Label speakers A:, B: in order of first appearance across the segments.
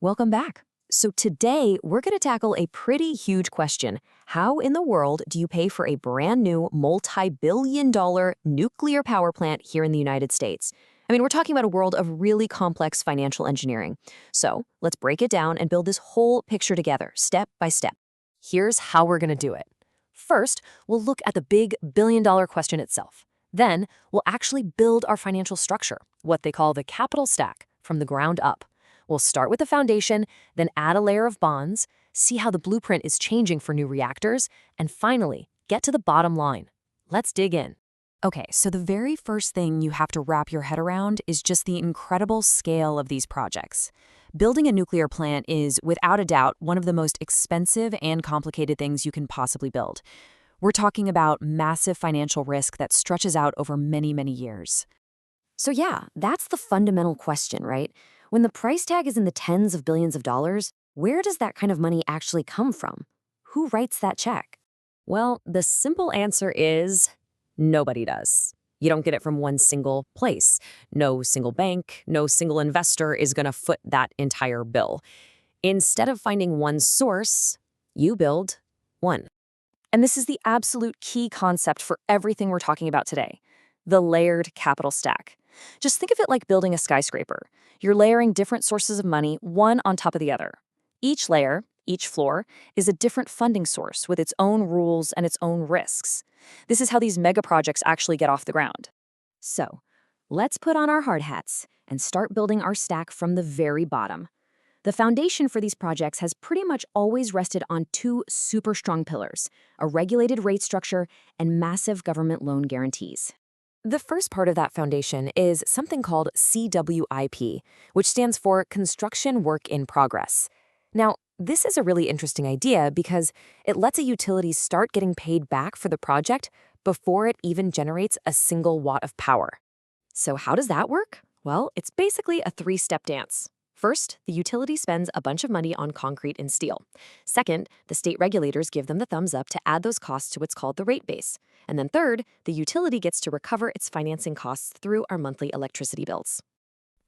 A: Welcome back. So today, we're going to tackle a pretty huge question. How in the world do you pay for a brand new multi-billion-dollar nuclear power plant here in the United States? I mean, we're talking about a world of really complex financial engineering. So let's break it down and build this whole picture together, step by step. Here's how we're going to do it. First, we'll look at the big billion-dollar question itself. Then, we'll actually build our financial structure, what they call the capital stack, from the ground up. We'll start with the foundation, then add a layer of bonds, see how the blueprint is changing for new reactors, and finally, get to the bottom line. Let's dig in. Okay, so the very first thing you have to wrap your head around is just the incredible scale of these projects. Building a nuclear plant is, without a doubt, one of the most expensive and complicated things you can possibly build. We're talking about massive financial risk that stretches out over many, many years. So yeah, that's the fundamental question, right? When the price tag is in the tens of billions of dollars, where does that kind of money actually come from? Who writes that check? Well, the simple answer is nobody does. You don't get it from one single place. No single bank, no single investor is going to foot that entire bill. Instead of finding one source, you build one. And this is the absolute key concept for everything we're talking about today, the layered capital stack. Just think of it like building a skyscraper. You're layering different sources of money, one on top of the other. Each layer, each floor, is a different funding source with its own rules and its own risks. This is how these mega projects actually get off the ground. So, let's put on our hard hats and start building our stack from the very bottom. The foundation for these projects has pretty much always rested on two super strong pillars, a regulated rate structure and massive government loan guarantees. The first part of that foundation is something called CWIP, which stands for Construction Work in Progress. Now, this is a really interesting idea because it lets a utility start getting paid back for the project before it even generates a single watt of power. So how does that work? Well, it's basically a three-step dance. First, the utility spends a bunch of money on concrete and steel. Second, the state regulators give them the thumbs up to add those costs to what's called the rate base. And then third, the utility gets to recover its financing costs through our monthly electricity bills.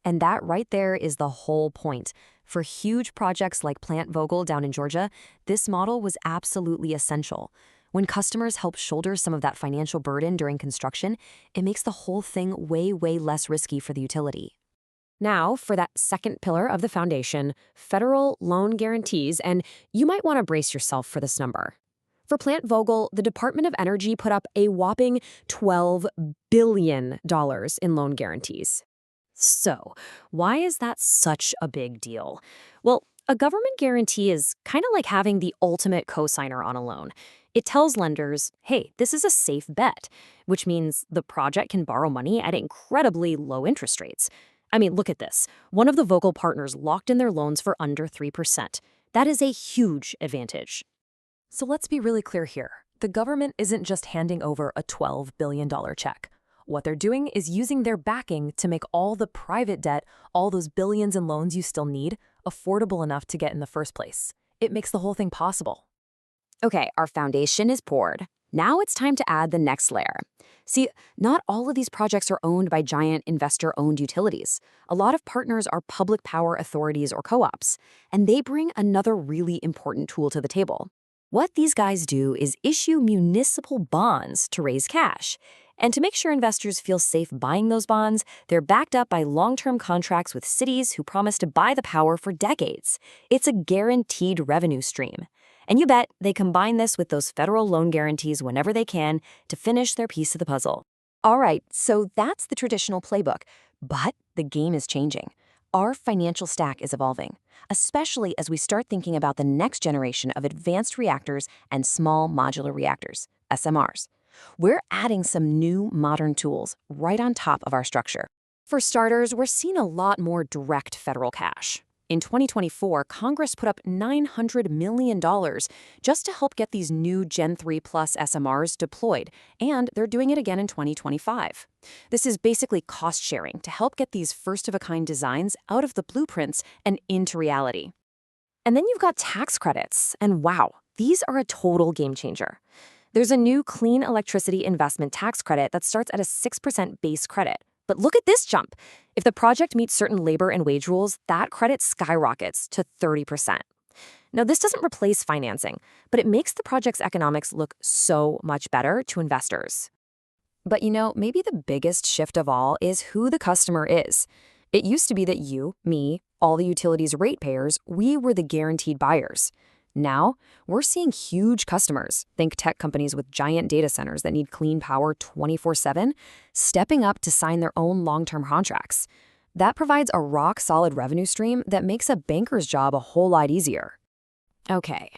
A: And that right there is the whole point. For huge projects like Plant Vogtle down in Georgia, this model was absolutely essential. When customers help shoulder some of that financial burden during construction, it makes the whole thing way, way less risky for the utility. Now, for that second pillar of the foundation, federal loan guarantees, and you might want to brace yourself for this number. For Plant Vogtle, the Department of Energy put up a whopping $12 billion in loan guarantees. So, why is that such a big deal? Well, a government guarantee is kind of like having the ultimate cosigner on a loan. It tells lenders, hey, this is a safe bet, which means the project can borrow money at incredibly low interest rates. I mean, look at this. One of the Vogtle partners locked in their loans for under 3%. That is a huge advantage. So let's be really clear here. The government isn't just handing over a $12 billion check. What they're doing is using their backing to make all the private debt, all those billions in loans you still need, affordable enough to get in the first place. It makes the whole thing possible. Okay, our foundation is poured. Now it's time to add the next layer. See, not all of these projects are owned by giant investor-owned utilities. A lot of partners are public power authorities or co-ops, and they bring another really important tool to the table. What these guys do is issue municipal bonds to raise cash. And to make sure investors feel safe buying those bonds, they're backed up by long-term contracts with cities who promise to buy the power for decades. It's a guaranteed revenue stream. And you bet they combine this with those federal loan guarantees whenever they can to finish their piece of the puzzle. All right, so that's the traditional playbook. But the game is changing. Our financial stack is evolving, especially as we start thinking about the next generation of advanced reactors and small modular reactors, SMRs. We're adding some new modern tools right on top of our structure. For starters, we're seeing a lot more direct federal cash. In 2024, Congress put up $900 million just to help get these new Gen 3 Plus SMRs deployed, and they're doing it again in 2025. This is basically cost sharing to help get these first-of-a-kind designs out of the blueprints and into reality. And then you've got tax credits, and wow, these are a total game changer. There's a new clean electricity investment tax credit that starts at a 6% base credit, But look at this jump. If the project meets certain labor and wage rules, that credit skyrockets to 30%. Now, this doesn't replace financing, but it makes the project's economics look so much better to investors. But maybe the biggest shift of all is who the customer is. It used to be that you, me, all the utilities ratepayers, we were the guaranteed buyers. Now, we're seeing huge customers, think tech companies with giant data centers that need clean power 24/7, stepping up to sign their own long-term contracts. That provides a rock-solid revenue stream that makes a banker's job a whole lot easier. Okay,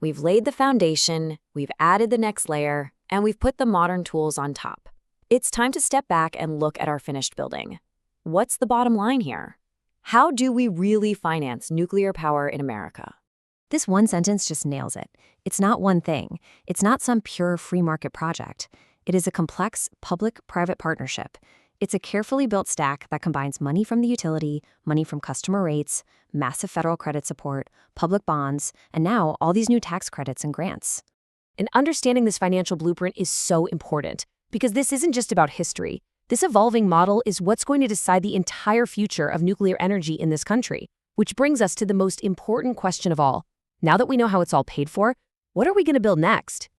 A: we've laid the foundation, we've added the next layer, and we've put the modern tools on top. It's time to step back and look at our finished building. What's the bottom line here? How do we really finance nuclear power in America? This one sentence just nails it. It's not one thing. It's not some pure free market project. It is a complex public-private partnership. It's a carefully built stack that combines money from the utility, money from customer rates, massive federal credit support, public bonds, and now all these new tax credits and grants. And understanding this financial blueprint is so important because this isn't just about history. This evolving model is what's going to decide the entire future of nuclear energy in this country, which brings us to the most important question of all. Now that we know how it's all paid for, what are we going to build next?